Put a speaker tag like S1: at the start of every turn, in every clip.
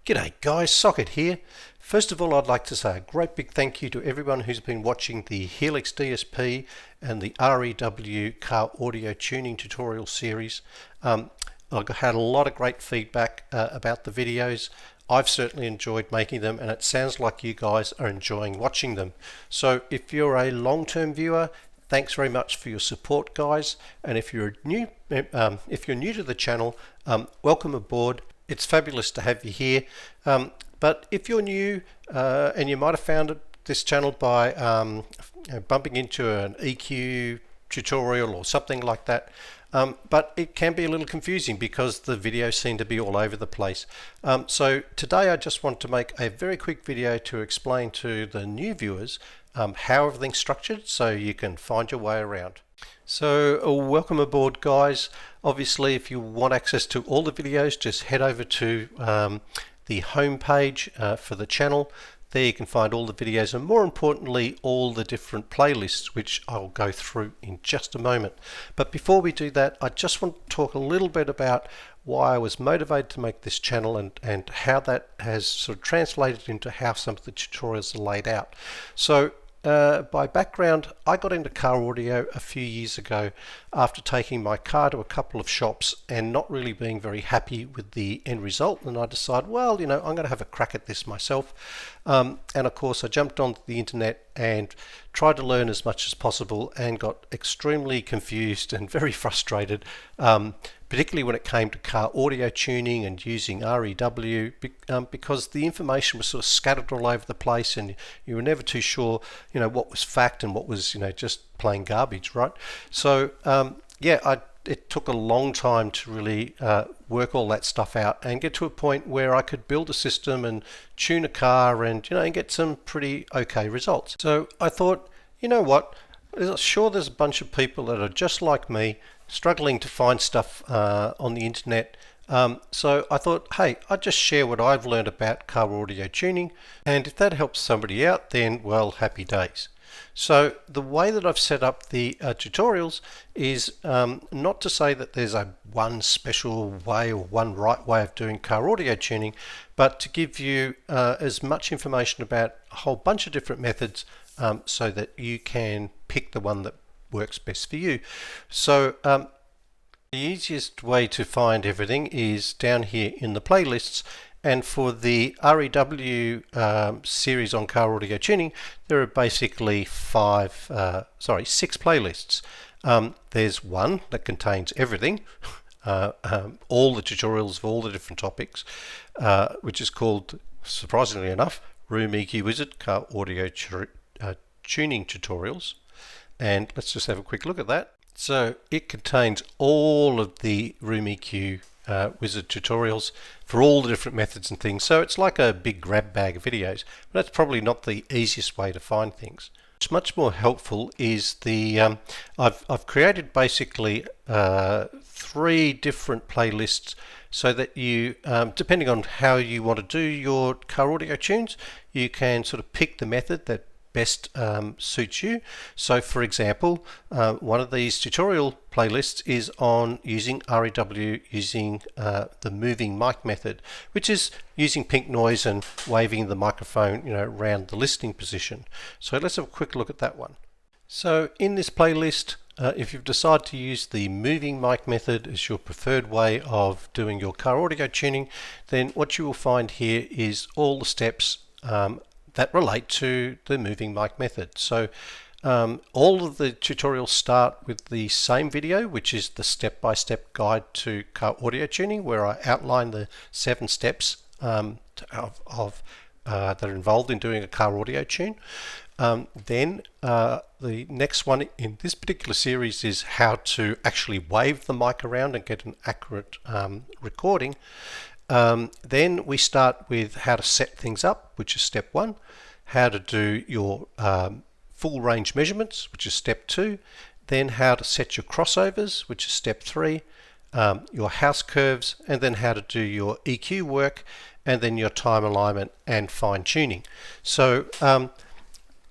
S1: G'day guys, Socket here. First of all, I'd like to say a great big thank you to everyone who's been watching the Helix DSP and the REW car audio tuning tutorial series. I've had a lot of great feedback about the videos. I've certainly enjoyed making them, and it sounds like you guys are enjoying watching them. So if you're a long-term viewer, thanks very much for your support, guys. And if you're new to the channel, welcome aboard. It's fabulous to have you here. But if you're new and you might have found this channel by bumping into an EQ tutorial or something like that, but it can be a little confusing because the videos seem to be all over the place. So today I just want to make a very quick video to explain to the new viewers how everything's structured so you can find your way around. So welcome aboard, guys. Obviously, if you want access to all the videos, just head over to the home page for the channel. There you can find all the videos and, more importantly, all the different playlists, which I'll go through in just a moment. But before we do that, I just want to talk a little bit about why I was motivated to make this channel and how that has sort of translated into how some of the tutorials are laid out. So by background, I got into car audio a few years ago after taking my car to a couple of shops and not really being very happy with the end result. And I decided, well, I'm going to have a crack at this myself. And of course, I jumped onto the internet and tried to learn as much as possible and got extremely confused and very frustrated, particularly when it came to car audio tuning and using REW, because the information was sort of scattered all over the place and you were never too sure, what was fact and what was, just plain garbage, right? So, it took a long time to really work all that stuff out and get to a point where I could build a system and tune a car and, and get some pretty okay results. So I thought, you know what, sure, there's a bunch of people that are just like me, struggling to find stuff on the internet. So I thought, hey, I'll just share what I've learned about car audio tuning, and if that helps somebody out, then, well, happy days. So the way that I've set up the tutorials is not to say that there's a one special way or one right way of doing car audio tuning, but to give you as much information about a whole bunch of different methods so that you can pick the one that works best for you. So the easiest way to find everything is down here in the playlists. And for the REW series on car audio tuning, there are basically six playlists. There's one that contains everything, all the tutorials of all the different topics, which is called, surprisingly enough, Room EQ Wizard Car Audio Tuning Tutorials. And let's just have a quick look at that. So it contains all of the Room EQ Wizard tutorials for all the different methods and things. So it's like a big grab bag of videos, but that's probably not the easiest way to find things. What's much more helpful is the I've created basically 3 different playlists so that you, depending on how you want to do your car audio tunes, you can sort of pick the method that best suits you. So for example, one of these tutorial playlists is on using REW using the moving mic method, which is using pink noise and waving the microphone around the listening position. So let's have a quick look at that one. So in this playlist, if you've decided to use the moving mic method as your preferred way of doing your car audio tuning, then what you will find here is all the steps that relate to the moving mic method. So all of the tutorials start with the same video, which is the step-by-step guide to car audio tuning, where I outline the 7 steps that are involved in doing a car audio tune. Then the next one in this particular series is how to actually wave the mic around and get an accurate recording. Then we start with how to set things up, which is step 1, how to do your full range measurements, which is step 2, then how to set your crossovers, which is step 3, your house curves, and then how to do your EQ work, and then your time alignment and fine tuning. So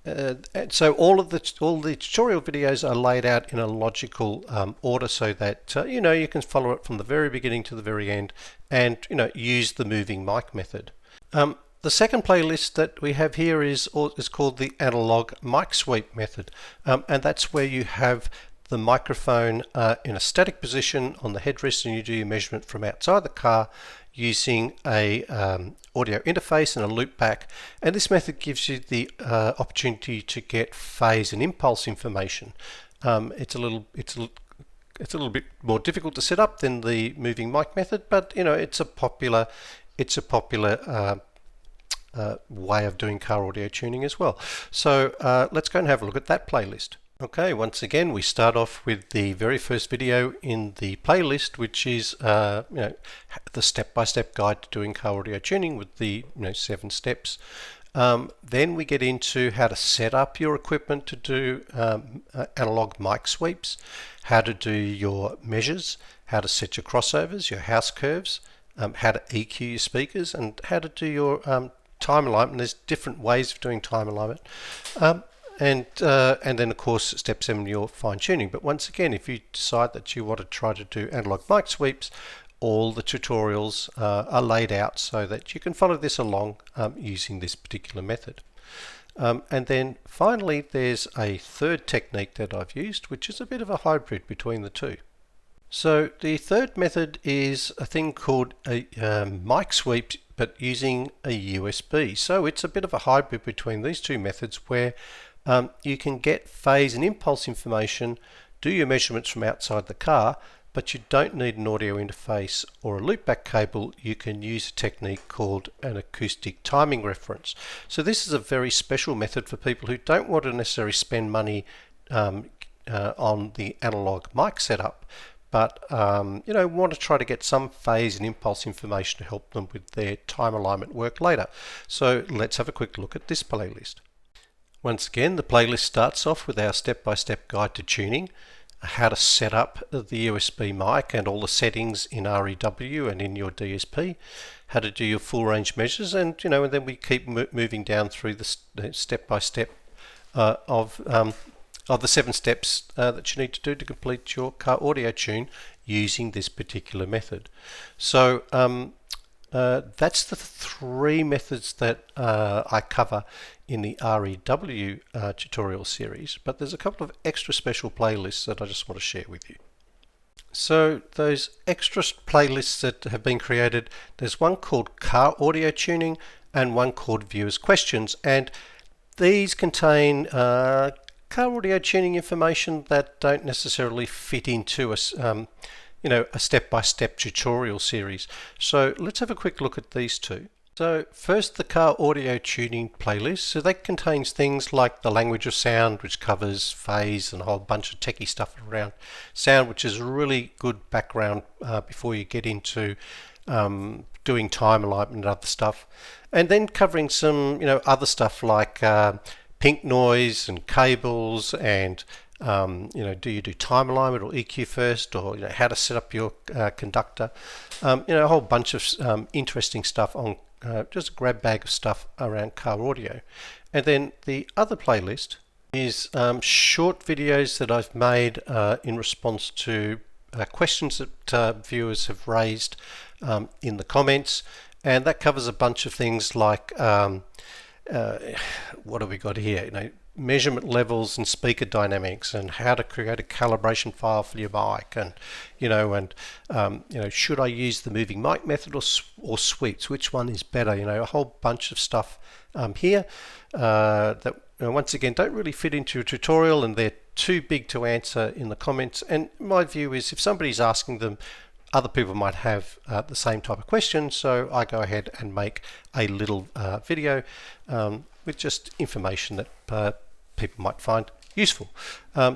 S1: So all the tutorial videos are laid out in a logical order, so that you can follow it from the very beginning to the very end, and use the moving mic method. The second playlist that we have here is called the analog mic sweep method, and that's where you have the microphone in a static position on the headrest, and you do your measurement from outside the car using a audio interface and a loop back. And this method gives you the opportunity to get phase and impulse information. It's a little bit more difficult to set up than the moving mic method, but it's a popular way of doing car audio tuning as well. So let's go and have a look at that playlist. Okay, once again we start off with the very first video in the playlist, which is the step-by-step guide to doing car audio tuning with the 7 steps. Then we get into how to set up your equipment to do analog mic sweeps, how to do your measures, how to set your crossovers, your house curves, how to EQ your speakers, and how to do your time alignment. There's different ways of doing time alignment. And then of course step 7, your fine tuning. But once again, if you decide that you want to try to do analog mic sweeps, all the tutorials are laid out so that you can follow this along using this particular method. And then finally there's a third technique that I've used, which is a bit of a hybrid between the two. So the third method is a thing called a mic sweep, but using a USB. So it's a bit of a hybrid between these two methods where you can get phase and impulse information, do your measurements from outside the car, but you don't need an audio interface or a loopback cable. You can use a technique called an acoustic timing reference. So this is a very special method for people who don't want to necessarily spend money on the analog mic setup, but want to try to get some phase and impulse information to help them with their time alignment work later. So let's have a quick look at this playlist. Once again, the playlist starts off with our step-by-step guide to tuning, how to set up the USB mic and all the settings in REW and in your DSP, how to do your full range measures, and and then we keep moving down through the step-by-step of the 7 steps that you need to do to complete your car audio tune using this particular method. So that's the 3 methods that I cover in the REW tutorial series, but there's a couple of extra special playlists that I just want to share with you. So those extra playlists that have been created, there's one called Car Audio Tuning and one called Viewers Questions, and these contain car audio tuning information that don't necessarily fit into a step-by-step tutorial series. So let's have a quick look at these two. So first, the car audio tuning playlist. So that contains things like the language of sound, which covers phase and a whole bunch of techie stuff around sound, which is a really good background before you get into doing time alignment and other stuff. And then covering some other stuff like pink noise and cables and do you do time alignment or EQ first, or how to set up your conductor, a whole bunch of interesting stuff on just a grab bag of stuff around car audio. And then the other playlist is short videos that I've made in response to questions that viewers have raised in the comments, and that covers a bunch of things like what have we got here, measurement levels and speaker dynamics, and how to create a calibration file for your mic, and should I use the moving mic method or sweeps, which one is better, a whole bunch of stuff here that once again don't really fit into a tutorial, and they're too big to answer in the comments. And my view is if somebody's asking them, other people might have the same type of question, so I go ahead and make a little video with just information that people might find useful.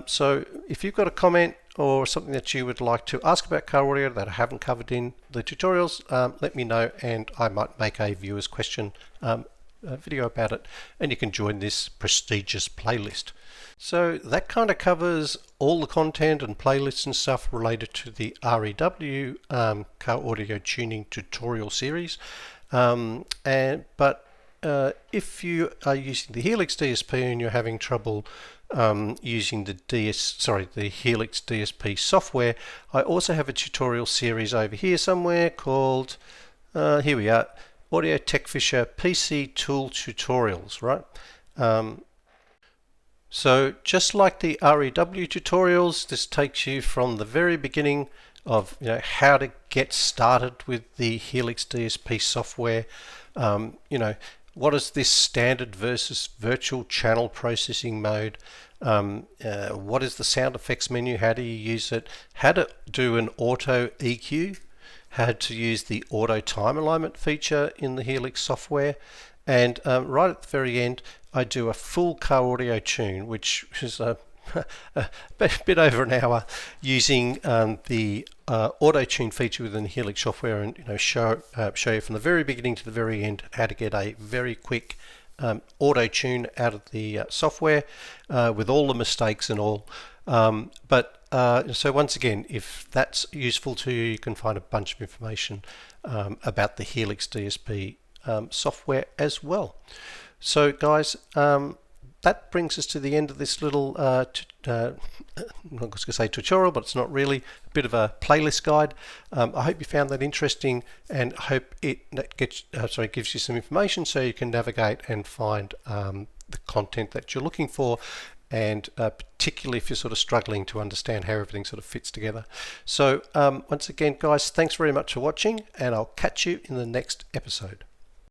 S1: So if you've got a comment or something that you would like to ask about car audio that I haven't covered in the tutorials, let me know, and I might make a viewer's question video about it, and you can join this prestigious playlist. So that kind of covers all the content and playlists and stuff related to the REW car audio tuning tutorial series. But if you are using the Helix DSP and you're having trouble using the Helix DSP software, I also have a tutorial series over here somewhere called here we are, Audio Tech Fisher PC tool tutorials, right? So just like the REW tutorials, this takes you from the very beginning of how to get started with the Helix DSP software. What is this standard versus virtual channel processing mode? What is the sound effects menu? How do you use it? How to do an auto EQ? How to use the auto time alignment feature in the Helix software? And right at the very end, I do a full car audio tune, which is a bit over an hour, using the auto tune feature within Helix software, and show you from the very beginning to the very end how to get a very quick auto tune out of the software with all the mistakes and all. So once again, if that's useful to you, you can find a bunch of information about the Helix DSP software as well. So guys, that brings us to the end of this little I'm not going to say tutorial, but it's not really, a bit of a playlist guide. I hope you found that interesting, and hope it gives you some information so you can navigate and find the content that you're looking for, and particularly if you're sort of struggling to understand how everything sort of fits together. So once again, guys, thanks very much for watching, and I'll catch you in the next episode.